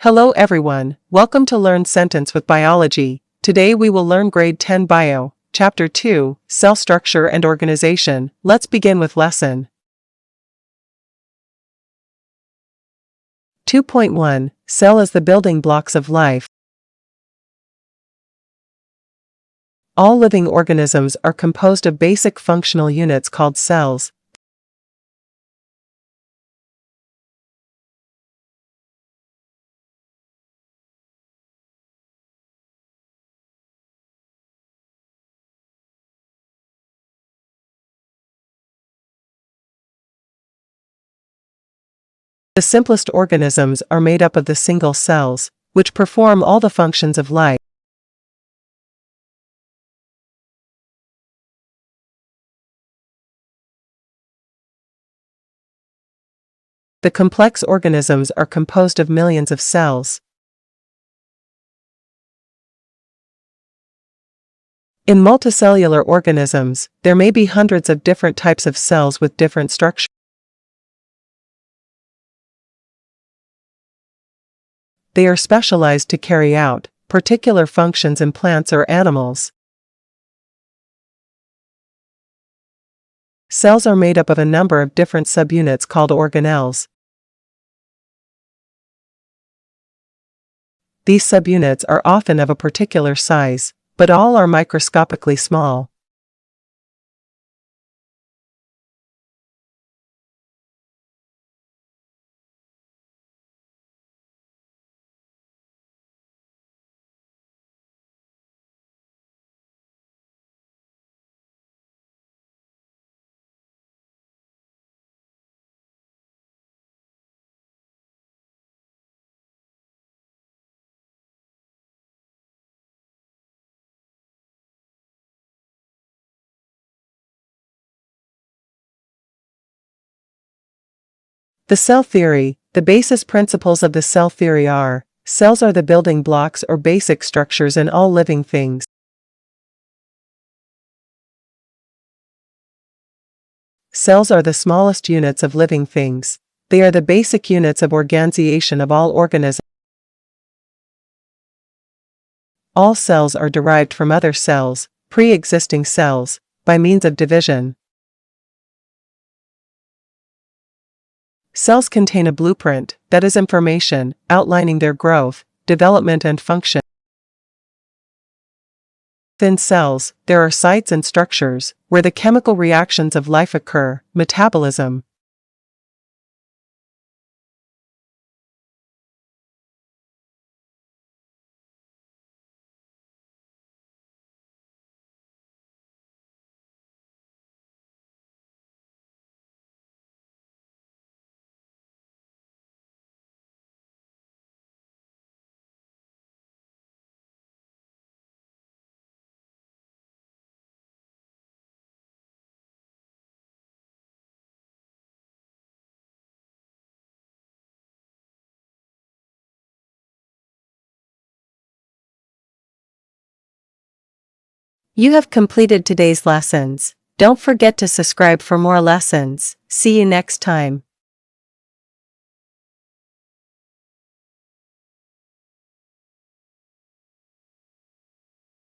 Hello everyone, welcome to Learn Sentence with Biology. Today we will learn Grade 10 Bio, Chapter 2, Cell Structure and Organization. Let's begin with Lesson 2.1. Cell as the building blocks of life. All living organisms are composed of basic functional units called cells. The simplest organisms are made up of the single cells, which perform all the functions of life. The complex organisms are composed of millions of cells. In multicellular organisms, there may be hundreds of different types of cells with different structures. They are specialized to carry out particular functions in plants or animals. Cells are made up of a number of different subunits called organelles. These subunits are often of a particular size, but all are microscopically small. The cell theory. The basis principles of the cell theory are: cells are the building blocks or basic structures in all living things. Cells are the smallest units of living things. They are the basic units of organization of all organisms. All cells are derived from other cells, pre-existing cells, by means of division. Cells contain a blueprint, that is information, outlining their growth, development and function. Within cells, there are sites and structures, where the chemical reactions of life occur, metabolism. You have completed today's lessons. Don't forget to subscribe for more lessons. See you next time.